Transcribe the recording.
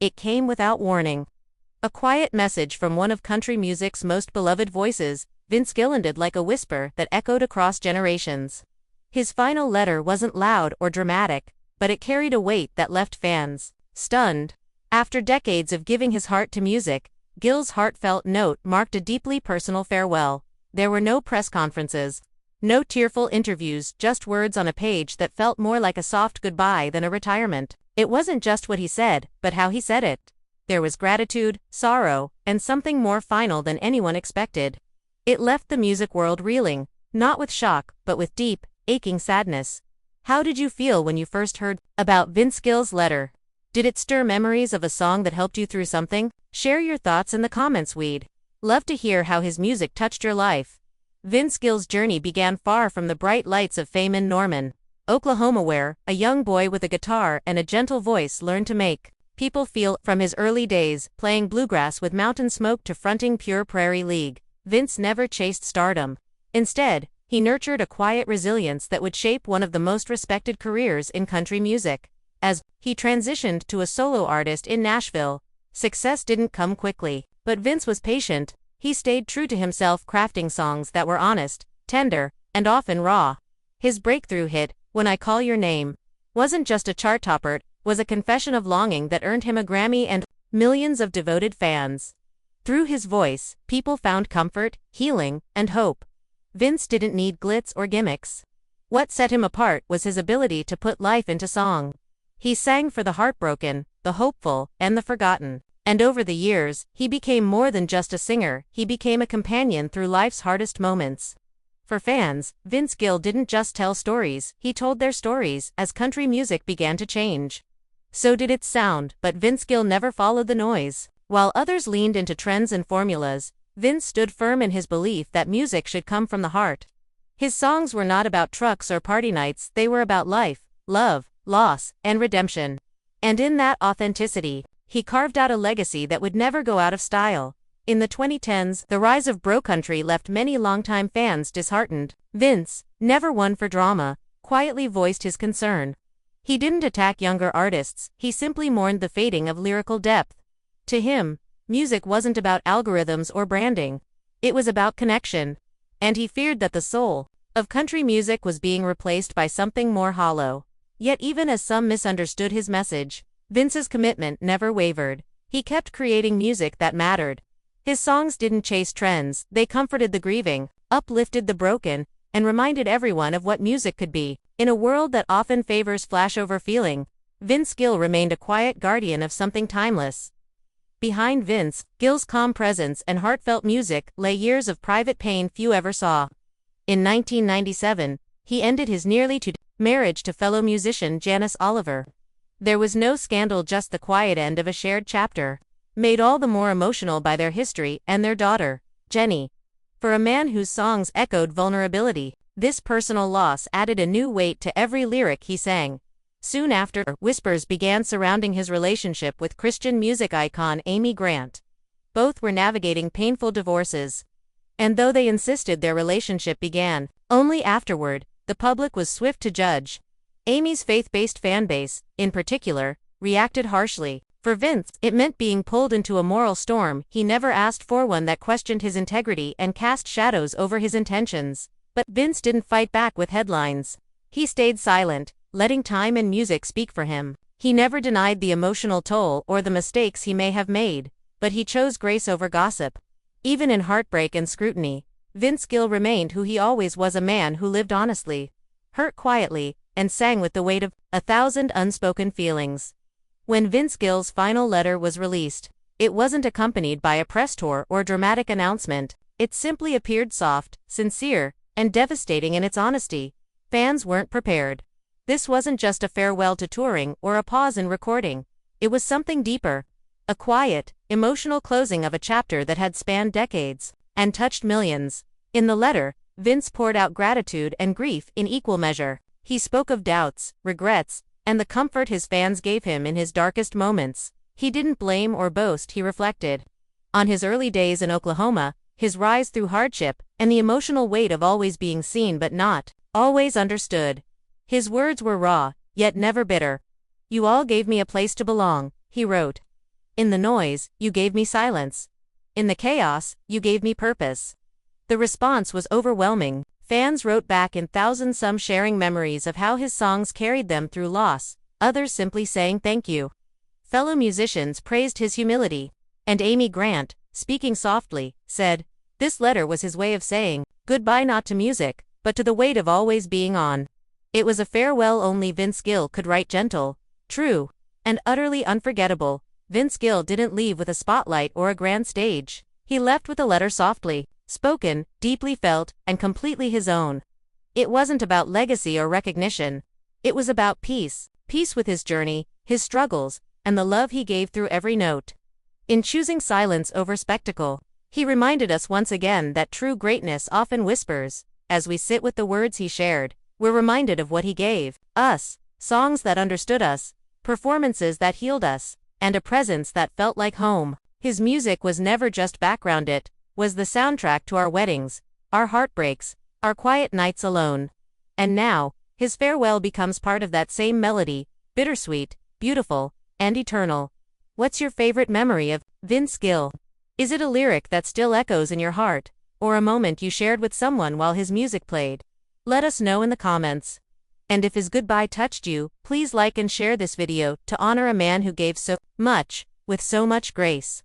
It came without warning. A quiet message from one of country music's most beloved voices, Vince Gill, ended like a whisper that echoed across generations. His final letter wasn't loud or dramatic, but it carried a weight that left fans stunned. After decades of giving his heart to music, Gill's heartfelt note marked a deeply personal farewell. There were no press conferences, no tearful interviews, just words on a page that felt more like a soft goodbye than a retirement. It wasn't just what he said, but how he said it. There was gratitude, sorrow, and something more final than anyone expected. It left the music world reeling, not with shock, but with deep, aching sadness. How did you feel when you first heard about Vince Gill's letter? Did it stir memories of a song that helped you through something? Share your thoughts in the comments. We'd love to hear how his music touched your life. Vince Gill's journey began far from the bright lights of fame in Norman, Oklahoma, where a young boy with a guitar and a gentle voice learned to make people feel. From his early days, playing bluegrass with Mountain Smoke, to fronting Pure Prairie League, Vince never chased stardom. Instead, he nurtured a quiet resilience that would shape one of the most respected careers in country music. As he transitioned to a solo artist in Nashville, success didn't come quickly, but Vince was patient. He stayed true to himself, crafting songs that were honest, tender, and often raw. His breakthrough hit, When I Call Your Name, wasn't just a chart topper, it was a confession of longing that earned him a Grammy and millions of devoted fans. Through his voice, people found comfort, healing, and hope. Vince didn't need glitz or gimmicks. What set him apart was his ability to put life into song. He sang for the heartbroken, the hopeful, and the forgotten. And over the years, he became more than just a singer. He became a companion through life's hardest moments. For fans, Vince Gill didn't just tell stories, he told their stories. As country music began to change, so did its sound, but Vince Gill never followed the noise. While others leaned into trends and formulas, Vince stood firm in his belief that music should come from the heart. His songs were not about trucks or party nights, they were about life, love, loss, and redemption. And in that authenticity, he carved out a legacy that would never go out of style. In the 2010s, the rise of bro country left many longtime fans disheartened. Vince, never one for drama, quietly voiced his concern. He didn't attack younger artists, he simply mourned the fading of lyrical depth. To him, music wasn't about algorithms or branding. It was about connection. And he feared that the soul of country music was being replaced by something more hollow. Yet even as some misunderstood his message, Vince's commitment never wavered. He kept creating music that mattered. His songs didn't chase trends, they comforted the grieving, uplifted the broken, and reminded everyone of what music could be. In a world that often favors flash over feeling, Vince Gill remained a quiet guardian of something timeless. Behind Vince Gill's calm presence and heartfelt music lay years of private pain few ever saw. In 1997, he ended his nearly two-decade marriage to fellow musician Janice Oliver. There was no scandal, just the quiet end of a shared chapter, made all the more emotional by their history and their daughter, Jenny. For a man whose songs echoed vulnerability, this personal loss added a new weight to every lyric he sang. Soon after, whispers began surrounding his relationship with Christian music icon Amy Grant. Both were navigating painful divorces. And though they insisted their relationship began only afterward, the public was swift to judge. Amy's faith-based fanbase, in particular, reacted harshly. For Vince, it meant being pulled into a moral storm he never asked for, one that questioned his integrity and cast shadows over his intentions. But Vince didn't fight back with headlines. He stayed silent, letting time and music speak for him. He never denied the emotional toll or the mistakes he may have made, but he chose grace over gossip. Even in heartbreak and scrutiny, Vince Gill remained who he always was, a man who lived honestly, hurt quietly, and sang with the weight of 1,000 unspoken feelings. When Vince Gill's final letter was released, it wasn't accompanied by a press tour or dramatic announcement. It simply appeared soft, sincere, and devastating in its honesty. Fans weren't prepared. This wasn't just a farewell to touring or a pause in recording. It was something deeper. A quiet, emotional closing of a chapter that had spanned decades and touched millions. In the letter, Vince poured out gratitude and grief in equal measure. He spoke of doubts, regrets, and the comfort his fans gave him in his darkest moments. He didn't blame or boast, he reflected on his early days in Oklahoma, his rise through hardship, and the emotional weight of always being seen but not always understood. His words were raw, yet never bitter. "You all gave me a place to belong," he wrote. In the noise, you gave me silence. In the chaos, you gave me purpose. The response was overwhelming. Fans wrote back in thousands, some sharing memories of how his songs carried them through loss, others simply saying thank you. Fellow musicians praised his humility. And Amy Grant, speaking softly, said, "This letter was his way of saying goodbye not to music, but to the weight of always being on." It was a farewell only Vince Gill could write, gentle, true, and utterly unforgettable. Vince Gill didn't leave with a spotlight or a grand stage. He left with a letter softly spoken, deeply felt, and completely his own. It wasn't about legacy or recognition. It was about peace, peace with his journey, his struggles, and the love he gave through every note. In choosing silence over spectacle, he reminded us once again that true greatness often whispers. As we sit with the words he shared, we're reminded of what he gave us: songs that understood us, performances that healed us, and a presence that felt like home. His music was never just background, it was the soundtrack to our weddings, our heartbreaks, our quiet nights alone. And now, his farewell becomes part of that same melody, bittersweet, beautiful, and eternal. What's your favorite memory of Vince Gill? Is it a lyric that still echoes in your heart, or a moment you shared with someone while his music played? Let us know in the comments. And if his goodbye touched you, please like and share this video to honor a man who gave so much, with so much grace.